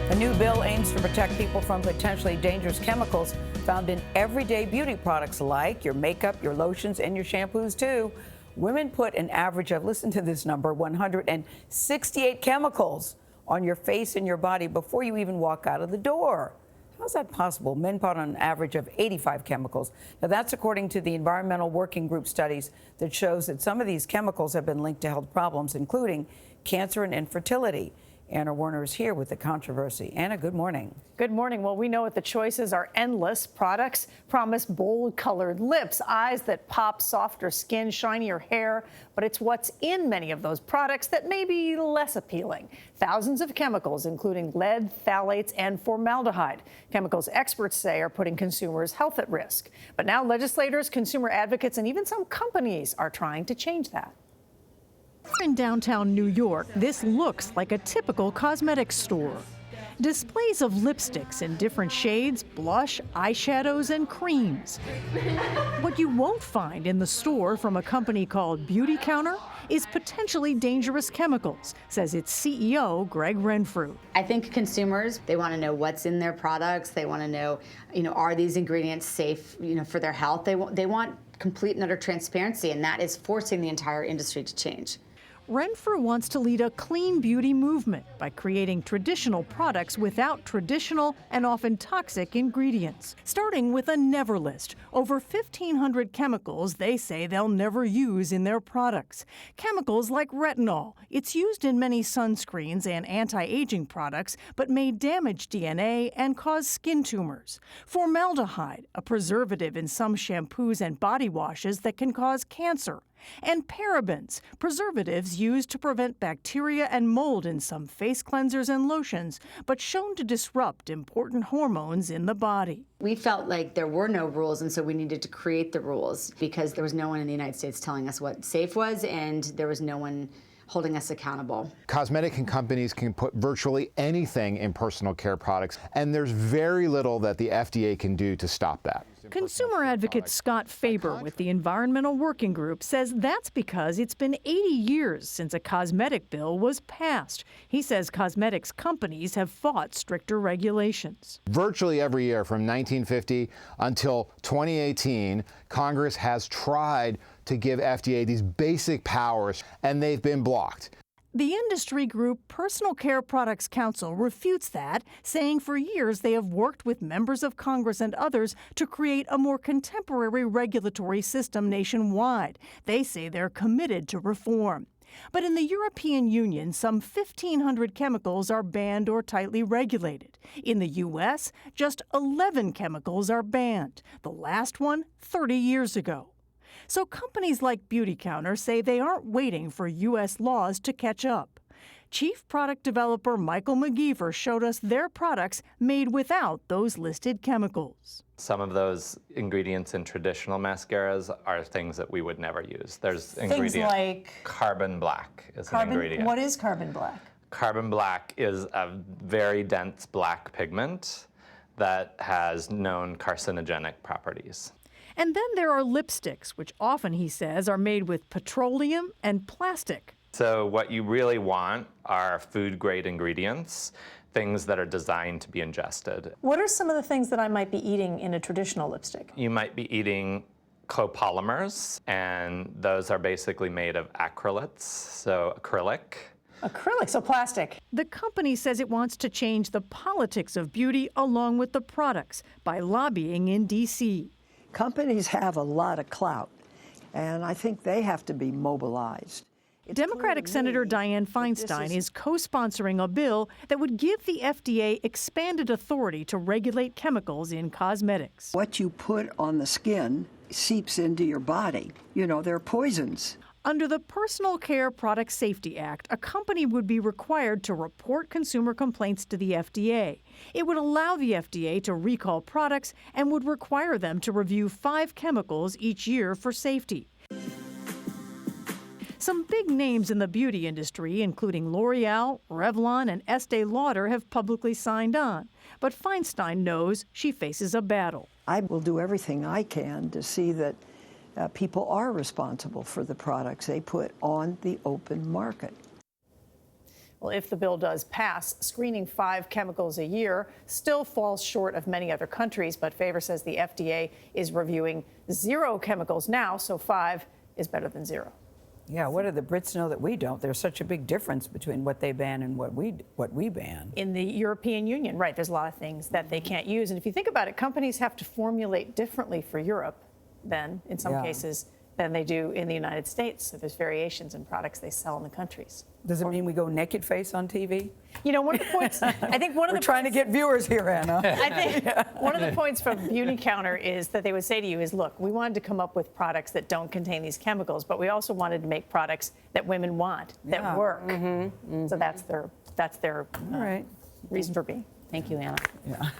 A new bill aims to protect people from potentially dangerous chemicals found in everyday beauty products like your makeup, your lotions, and your shampoos, too. Women put an average of, listen to this number, 168 chemicals on your face and your body before you even walk out of the door. How's that possible? Men put on an average of 85 chemicals. Now, that's according to the Environmental Working Group studies that shows that some of these chemicals have been linked to health problems, including cancer and infertility. Anna Werner is here with the controversy. Anna, good morning. Good morning. Well, we know that the choices are endless. Products promise bold-colored lips, eyes that pop, softer skin, shinier hair. But it's what's in many of those products that may be less appealing. Thousands of chemicals, including lead, phthalates, and formaldehyde. Chemicals experts say are putting consumers' health at risk. But now legislators, consumer advocates, and even some companies are trying to change that. In downtown New York, this looks like a typical cosmetics store. Displays of lipsticks in different shades, blush, eyeshadows, and creams. What you won't find in the store from a company called Beauty Counter is potentially dangerous chemicals, says its CEO, Greg Renfrew. I think consumers, they want to know what's in their products. They want to know, are these ingredients safe, for their health? They want complete and utter transparency, and that is forcing the entire industry to change. Renfrew wants to lead a clean beauty movement by creating traditional products without traditional and often toxic ingredients, starting with a never list. Over 1,500 chemicals they say they'll never use in their products. Chemicals like retinol. It's used in many sunscreens and anti-aging products, but may damage DNA and cause skin tumors. Formaldehyde, a preservative in some shampoos and body washes that can cause cancer. And parabens, preservatives used to prevent bacteria and mold in some face cleansers and lotions, but shown to disrupt important hormones in the body. We felt like there were no rules, and so we needed to create the rules because there was no one in the United States telling us what safe was, and there was no one holding us accountable. Cosmetic companies can put virtually anything in personal care products, and there's very little that the FDA can do to stop that. Consumer advocate Scott Faber with the Environmental Working Group says that's because it's been 80 years since a cosmetic bill was passed. He says cosmetics companies have fought stricter regulations. Virtually every year from 1950 until 2018, Congress has tried to give FDA these basic powers, and they've been blocked. The industry group Personal Care Products Council refutes that, saying for years they have worked with members of Congress and others to create a more contemporary regulatory system nationwide. They say they're committed to reform. But in the European Union, some 1,500 chemicals are banned or tightly regulated. In the U.S., just 11 chemicals are banned, the last one 30 years ago. So companies like Beauty Counter say they aren't waiting for U.S. laws to catch up. Chief product developer Michael McGeever showed us their products made without those listed chemicals. Some of those ingredients in traditional mascaras are things that we would never use. There's Things like carbon black is an ingredient. What is carbon black? Carbon black is a very dense black pigment that has known carcinogenic properties. And then there are lipsticks, which often, he says, are made with petroleum and plastic. So what you really want are food-grade ingredients, things that are designed to be ingested. What are some of the things that I might be eating in a traditional lipstick? You might be eating copolymers, and those are basically made of acrylates, so acrylic. Acrylic, so plastic. The company says it wants to change the politics of beauty along with the products by lobbying in D.C. Companies have a lot of clout, and I think they have to be mobilized. Democratic Senator Dianne Feinstein is co-sponsoring a bill that would give the FDA expanded authority to regulate chemicals in cosmetics. What you put on the skin seeps into your body. They're poisons. Under the Personal Care Product Safety Act, a company would be required to report consumer complaints to the FDA. It would allow the FDA to recall products and would require them to review 5 chemicals each year for safety. Some big names in the beauty industry, including L'Oreal, Revlon, and Estee Lauder, have publicly signed on. But Feinstein knows she faces a battle. I will do everything I can to see that people are responsible for the products they put on the open market. Well, if the bill does pass, screening 5 chemicals a year still falls short of many other countries, but Favor says the FDA is reviewing 0 chemicals now, so 5 is better than 0. Yeah, what do the Brits know that we don't? There's such a big difference between what they ban and what we ban. In the European Union, right, there's a lot of things that they can't use. And if you think about it, companies have to formulate differently for Europe than, in some cases, than they do in the United States. So there's variations in products they sell in the countries. Does it mean we go naked face on TV? You know, one of the points, I think one of We're trying to get viewers here, Anna. I think one of the points from Beauty Counter is that they would say to you is, look, we wanted to come up with products that don't contain these chemicals, but we also wanted to make products that women want, that work. So that's their All right. reason for being. Thank you, Anna. Yeah.